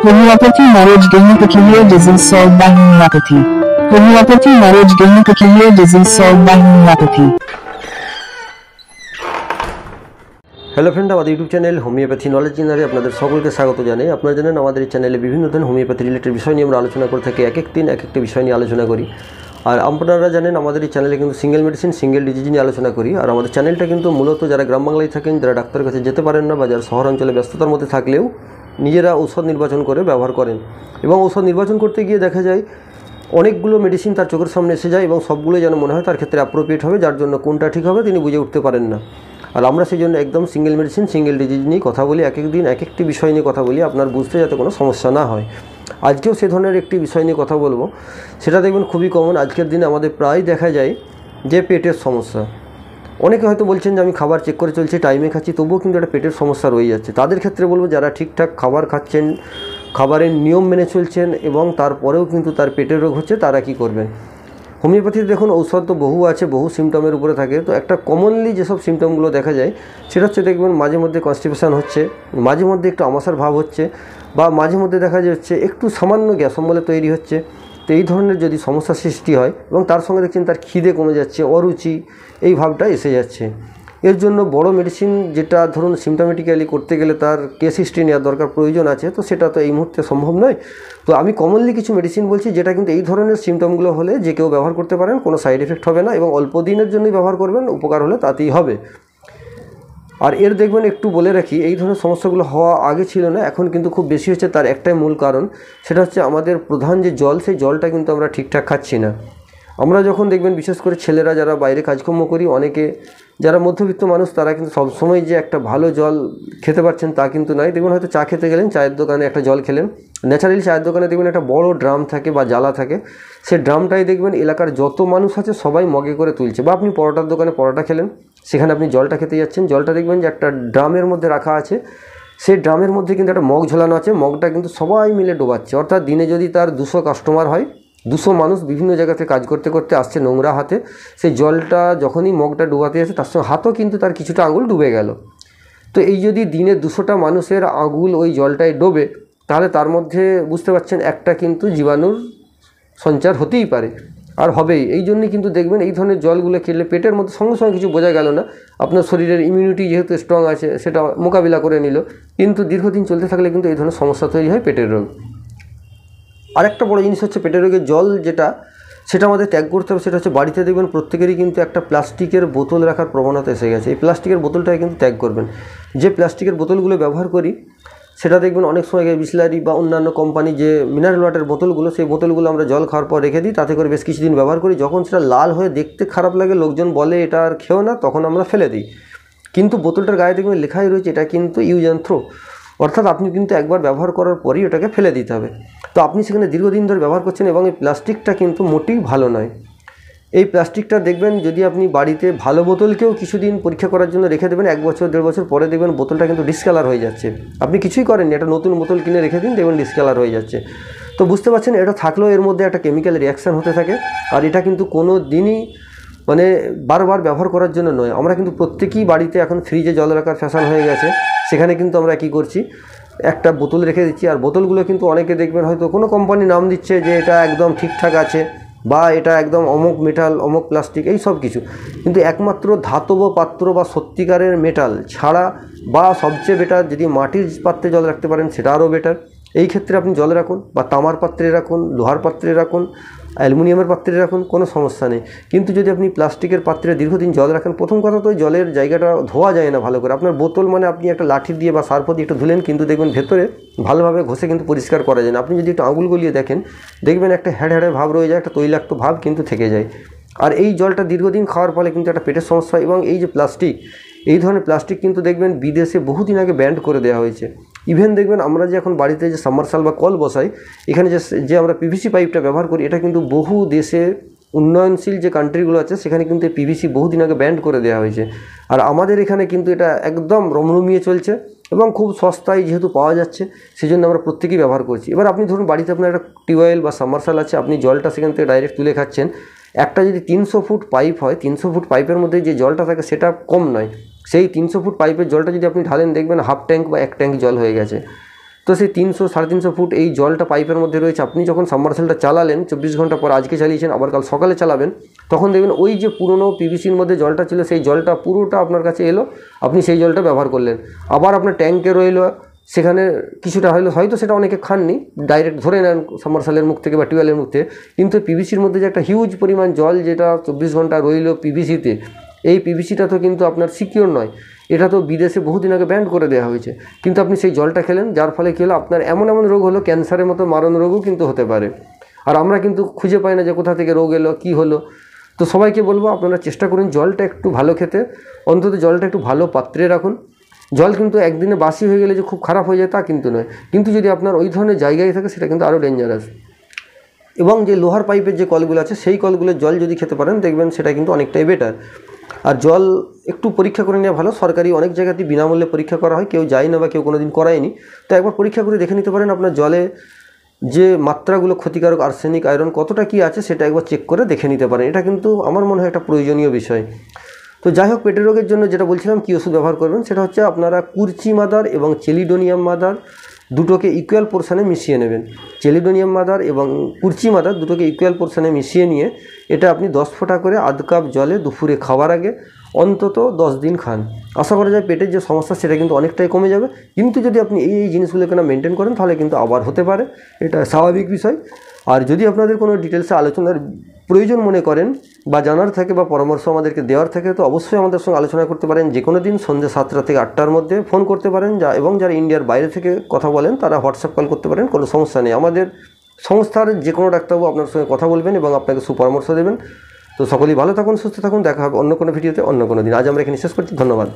Homeopathy marriage gynecophilia disease solved by homeopathy. Homeopathy marriage gynecophilia disease solved by homeopathy. Hello friend, আমাদের YouTube channel homeopathy knowledge জেনারে আপনাদের সকলকে স্বাগত জানাই। আপনারা জানেন আমাদের এই চ্যানেলে বিভিন্ন ধরনের হোমিওপ্যাথি রিলেটেড বিষয় নিয়ে আমরা আলোচনা করে থাকি। এক এক দিন এক একটা বিষয় নিয়ে আলোচনা করি। আর আপনারা জানেন আমাদের এই চ্যানেলে কিন্তু সিঙ্গেল মেডিসিন, সিঙ্গেল ডিজিজ নিয়ে আলোচনা করি। আর আমাদের চ্যানেলটা কিন্তু মূলত যারা গ্রাম বাংলায় থাকেন, যারা ডাক্তারের কাছে যেতে পারেন না বা যারা শহর অঞ্চলে ব্যস্ততার মধ্যে থাকলেও নিজেরা ঔষধ নির্বাচন করে ব্যবহার করেন, এবং ঔষধ নির্বাচন করতে গিয়ে দেখা যায় অনেকগুলো মেডিসিন তার চোখের সামনে এসে যায় এবং সবগুলো যেন মনে হয় তার ক্ষেত্রে অ্যাপ্রোপ্রিয়েট হবে, যার জন্য কোনটা ঠিক হবে তিনি বুঝে উঠতে পারেন না। আর আমরা সেই জন্য একদম সিঙ্গেল মেডিসিন, সিঙ্গেল ডিজিজ নিয়ে কথা বলি, এক এক দিন এক একটি বিষয় নিয়ে কথা বলি, আপনার বুঝতে যাতে কোনো সমস্যা না হয়। আজকেও সে ধরনের একটি বিষয় নিয়ে কথা বলবো, সেটা দেখবেন খুবই কমন। আজকের দিনে আমাদের প্রায় দেখা যায় যে পেটের সমস্যা। অনেকে হয়তো বলছেন যে আমি খাবার চেক করে চলছি, টাইমে খাচ্ছি, তবুও কিন্তু একটা পেটের সমস্যা রয়ে যাচ্ছে। তাদের ক্ষেত্রে বলবো যারা ঠিকঠাক খাবার খাচ্ছেন, খাবারের নিয়ম মেনে চলছেন এবং তারপরেও কিন্তু তার পেটের রোগ হচ্ছে, তারা কি করবেন। হোমিওপ্যাথিতে দেখুন ঔষধ তো বহু আছে, বহু সিমটমের উপরে থাকে। তো একটা কমনলি যেসব সিমটমগুলো দেখা যায় সেটা হচ্ছে দেখবেন মাঝে মধ্যে কনস্টিপেশন হচ্ছে, মাঝে মধ্যে একটু আমাশার ভাব হচ্ছে, বা মাঝে মধ্যে দেখা যাচ্ছে একটু সামান্য গ্যাস অম্বলে তৈরি হচ্ছে। তো এই ধরনের যদি সমস্যা সৃষ্টি হয় এবং তার সঙ্গে দেখছেন তার খিদে কমে যাচ্ছে, অরুচি এই ভাবটা এসে যাচ্ছে, এর জন্য বড় মেডিসিন যেটা ধরুন সিমটোমেটিক্যালি করতে গেলে তার কেস হিস্ট্রি নেওয়ার দরকার, প্রয়োজন আছে, তো সেটা তো এই মুহূর্তে সম্ভব নয়। তো আমি কমনলি কিছু মেডিসিন বলছি যেটা কিন্তু এই ধরনের সিমটমগুলো হলে যে কেউ ব্যবহার করতে পারেন, কোনো সাইড এফেক্ট হবে না এবং অল্প দিনের জন্যই ব্যবহার করবেন, উপকার হলে তাতেই হবে। আর এর দেখবেন একটু বলে রাখি, এই ধরনের সমস্যাগুলো হওয়া আগে ছিল না, এখন কিন্তু খুব বেশি হচ্ছে। তার একটাই মূল কারণ, সেটা হচ্ছে আমাদের প্রধান যে জল, সেই জলটা কিন্তু আমরা ঠিকঠাক খাচ্ছি না। আমরা যখন দেখবেন বিশেষ করে ছেলেরা যারা বাইরে কাজকর্ম করি, অনেকে যারা মধ্যবিত্ত মানুষ, তারা কিন্তু সবসময় যে একটা ভালো জল খেতে পারছেন তা কিন্তু নয়। দেখবেন হয়তো চা খেতে গেলেন, চায়ের দোকানে একটা জল খেলেন, ন্যাচারালি চায়ের দোকানে দেখবেন একটা বড় ড্রাম থাকে বা জ্বালা থাকে, সেই ড্রামটাই দেখবেন এলাকার যত মানুষ আছে সবাই মগে করে তুলছে। বা আপনি পরোটার দোকানে পরোটা খেলেন, সেখানে আপনি জলটা খেতে যাচ্ছেন, জলটা দেখবেন যে একটা ড্রামের মধ্যে রাখা আছে, সেই ড্রামের মধ্যে কিন্তু একটা মগ ঝোলানো আছে, মগটা কিন্তু সবাই মিলে ডোবাচ্ছে। অর্থাৎ দিনে যদি তার 200 কাস্টমার হয়, 200 মানুষ বিভিন্ন জায়গাতে কাজ করতে করতে আসছে নোংরা হাতে, সেই জলটা যখনই মগটা ডুবাতে আসে তার সঙ্গে হাতও কিন্তু তার কিছুটা আঙুল ডুবে গেল। তো এই যদি দিনে 200টা মানুষের আঙুল ওই জলটায় ডোবে, তাহলে তার মধ্যে বুঝতে পারছেন একটা কিন্তু জীবাণুর সঞ্চার হতেই পারে, আর হবেই। এই জন্যই কিন্তু দেখবেন এই ধরনের জলগুলো খেলে পেটের মধ্যে সঙ্গে সঙ্গে কিছু বোঝা গেল না, আপনার শরীরের ইমিউনিটি যেহেতু স্ট্রং আছে সেটা মোকাবিলা করে নিল, কিন্তু দীর্ঘদিন চলতে থাকলে কিন্তু এই ধরনের সমস্যা তৈরি হয়, পেটের রোগ। আরেকটা বড় জিনিস হচ্ছে পেটের রোগের জল যেটা, সেটা আমাদের ত্যাগ করতে হবে। সেটা হচ্ছে বাড়িতে দেখবেন প্রত্যেকেরই কিন্তু একটা প্লাস্টিকের বোতল রাখার প্রবণতা এসে গেছে। এই প্লাস্টিকের বোতলটাকে কিন্তু ত্যাগ করবেন। যে প্লাস্টিকের বোতলগুলো ব্যবহার করি সেটা দেখবেন অনেক সময় বিসলারি বা অন্যান্য কোম্পানি যে মিনারেল ওয়াটার বোতলগুলো, সেই বোতলগুলো আমরা জল খাওয়ার পর রেখে দিই, তাতে করে বেশ কিছুদিন ব্যবহার করি। যখন সেটা লাল হয়ে দেখতে খারাপ লাগে, লোকজন বলে এটা আর খেও না, তখন আমরা ফেলে দিই। কিন্তু বোতলটার গায়ে দেখবেন লেখাই রয়েছে এটা কিন্তু ইউজ অ্যান্ড থ্রো, অর্থাৎ আপনি কিন্তু একবার ব্যবহার করার পরই ওটাকে ফেলে দিতে হবে। তো আপনি সেখানে দীর্ঘদিন ধরে ব্যবহার করছেন এবং এই প্লাস্টিকটা কিন্তু মোটেই ভালো নয়। এই প্লাস্টিকটা দেখবেন যদি আপনি বাড়িতে ভালো বোতলকেও কিছুদিন পরীক্ষা করার জন্য রেখে দেবেন, 1 বছর 1.5 বছর পরে দেখবেন বোতলটা কিন্তু ডিসকালার হয়ে যাচ্ছে। আপনি কিছুই করেননি, একটা নতুন বোতল কিনে রেখে দিন, দেখবেন ডিসকালার হয়ে যাচ্ছে। তো বুঝতে পারছেন এটা থাকলেও এর মধ্যে একটা কেমিক্যাল রিয়াকশান হতে থাকে, আর এটা কিন্তু কোনো দিনই মানে বারবার ব্যবহার করার জন্য নয়। আমরা কিন্তু প্রত্যেকেই বাড়িতে এখন ফ্রিজে জল রাখার ফ্যাশন হয়ে গেছে, সেখানে কিন্তু আমরা কী করছি, একটা বোতল রেখে দিচ্ছি। আর বোতলগুলো কিন্তু অনেকে দেখবেন হয়তো কোনো কোম্পানি নাম দিচ্ছে যে এটা একদম ঠিকঠাক আছে, বা এটা একদম অমুক মেটাল, অমুক প্লাস্টিক, এই সব কিছু, কিন্তু একমাত্র ধাতব পাত্র বা সত্যিকারের মেটাল ছাড়া, বা সবচেয়ে বেটার যদি মাটির পাত্রে জল রাখতে পারেন সেটা আরও বেটার। এই ক্ষেত্রে আপনি জল রাখুন, বা তামার পাত্রে রাখুন, লোহার পাত্রে রাখুন, অ্যালুমিনিয়ামের পাত্রে রাখুন, কোনো সমস্যা নেই। কিন্তু যদি আপনি প্লাস্টিকের পাত্রে দীর্ঘদিন জল রাখেন, প্রথম কথা তো ওই জলের জায়গাটা ধোয়া যায় না ভালো করে। আপনার বোতল মানে আপনি একটা লাঠি দিয়ে বা সার্ফ দিয়ে একটু ধুলেন, কিন্তু দেখবেন ভেতরে ভালোভাবে ঘষে কিন্তু পরিষ্কার করা যায় না। আপনি যদি একটু আঙুল গলিয়ে দেখেন, দেখবেন একটা হ্যাড় ভাব রয়ে যায়, একটা তৈলাক্ত ভাব কিন্তু থেকে যায়। আর এই জলটা দীর্ঘদিন খাওয়ার ফলে কিন্তু একটা পেটের সমস্যা। এবং এই যে প্লাস্টিক, এই ধরনের প্লাস্টিক কিন্তু দেখবেন বিদেশে বহুদিন আগে ব্যান্ড করে দেওয়া হয়েছে। ইভেন দেখবেন আমরা যে এখন বাড়িতে যে সাবমার্সাল বা কল বসাই, এখানে যে আমরা পিভিসি পাইপটা ব্যবহার করি, এটা কিন্তু বহু দেশে উন্নয়নশীল যে কান্ট্রিগুলো আছে সেখানে কিন্তু এই পিভিসি বহুদিন আগে ব্যান্ড করে দেওয়া হয়েছে। আর আমাদের এখানে কিন্তু এটা একদম রমরমিয়ে চলছে এবং খুব সস্তায় যেহেতু পাওয়া যাচ্ছে, সেই জন্য আমরা প্রত্যেকেই ব্যবহার করছি। এবার আপনি ধরুন বাড়িতে আপনার একটা টিউবওয়েল বা সাবমার্সাল আছে, আপনি জলটা সেখান থেকে ডাইরেক্ট তুলে খাচ্ছেন। একটা যদি 300 ফুট পাইপ হয়, 300 ফুট পাইপের মধ্যে যে জলটা থাকে সেটা কম নয়। সেই 300 ফুট পাইপের জলটা যদি আপনি ঢালেন, দেখবেন হাফ ট্যাঙ্ক বা 1 ট্যাঙ্ক জল হয়ে গেছে। তো তো সেই 300-350 ফুট এই জলটা পাইপের মধ্যে রয়েছে। আপনি যখন সাবমার্সেলটা চালালেন 24 ঘন্টা পর, আজকে চালিয়েছেন আবার কাল সকালে চালাবেন, তখন দেখবেন ওই যে পুরনো পিভিসির মধ্যে জলটা ছিল সেই জলটা পুরোটা আপনার কাছে এলো, আপনি সেই জলটা ব্যবহার করলেন। আবার আপনার ট্যাঙ্কে রইলো, সেখানে কিছুটা হয়তো সেটা অনেকে খাননি, ডাইরেক্ট ধরে নেন সাবমার্সেলের মুখ থেকে বা টিউবওয়েলের মুখ থেকে, কিন্তু পিভিসির মধ্যে যে একটা হিউজ পরিমাণ জল যেটা 24 ঘন্টা রইল পিভিসিতে, এই পিভিসিটা তো কিন্তু আপনার সিকিউর নয়, এটা তো বিদেশে বহুদিন আগে ব্যান করে দেওয়া হয়েছে, কিন্তু আপনি সেই জলটা খেলেন, যার ফলে কী হলো, আপনার এমন রোগ হলো, ক্যান্সারের মতো মারণ রোগও কিন্তু হতে পারে। আর আমরা কিন্তু খুঁজে পাই না যে কোথা থেকে রোগ এলো, কী হলো। তো সবাইকে বলবো আপনারা চেষ্টা করুন জলটা একটু ভালো খেতে, অন্তত জলটা একটু ভালো পাত্রে রাখুন। জল কিন্তু একদিনে বাসি হয়ে গেলে যে খুব খারাপ হয়ে যায় তা কিন্তু নয়, কিন্তু যদি আপনার ওই ধরনের জায়গায় থাকে সেটা কিন্তু আরও ডেঞ্জারাস। এবং যে লোহার পাইপের যে কলগুলো আছে সেই কলগুলোর জল যদি খেতে পারেন দেখবেন সেটা কিন্তু অনেকটাই বেটার। আর জল একটু পরীক্ষা করে নেওয়া ভালো, সরকারি অনেক জায়গাতেই বিনামূল্যে পরীক্ষা করা হয়, কেউ যায় না বা কেউ কোনোদিন করায়নি, তো একবার পরীক্ষা করে দেখে নিতে পারেন আপনার জলে যে মাত্রাগুলো ক্ষতিকারক আর্সেনিক আয়রন কতটা কী আছে সেটা একবার চেক করে দেখে নিতে পারেন। এটা কিন্তু আমার মনে হয় একটা প্রয়োজনীয় বিষয়। তো যাই হোক, পেটের রোগের জন্য যেটা বলছিলাম কী ওষুধ ব্যবহার করবেন, সেটা হচ্ছে আপনারা কুর্চি মাদার এবং চেলিডোনিয়াম মাদার দুটোকে ইকুয়াল পোর্শনে মিশিয়ে নেবেন। চেলিডোনিয়াম মাদার এবং কুর্চি মাদার দুটোকে ইকুয়াল পোর্শনে মিশিয়ে নিয়ে এটা আপনি 10 ফোঁটা করে আধ কাপ জলে দুপুরে খাওয়ার আগে অন্তত 10 দিন খান। আশা করা যায় পেটের যে সমস্যা সেটা কিন্তু অনেকটাই কমে যাবে। কিন্তু যদি আপনি এই জিনিসগুলোকে না মেনটেন করেন তাহলে কিন্তু আবার হতে পারে, এটা স্বাভাবিক বিষয়। আর যদি আপনাদের কোনো ডিটেলসে আলোচনার প্রয়োজন মনে করেন বা জানার থাকে বা পরামর্শ আমাদেরকে দেওয়ার থাকে, তো অবশ্যই আমাদের সঙ্গে আলোচনা করতে পারেন। যে কোনো দিন সন্ধ্যে 7টা থেকে 8টার মধ্যে ফোন করতে পারেন, এবং যারা ইন্ডিয়ার বাইরে থেকে কথা বলেন তারা হোয়াটসঅ্যাপ কল করতে পারেন, কোনো সমস্যা নেই। আমাদের সংস্থার যে কোনো ডাক্তারবাবু আপনার সঙ্গে কথা বলবেন এবং আপনাকে সুপরামর্শ দেবেন। তো সকলেই ভালো থাকুন, সুস্থ থাকুন, দেখা হবে অন্য কোনো ভিডিওতে অন্য কোনো দিন। আজ আমরা এখানে শেষ করছি, ধন্যবাদ।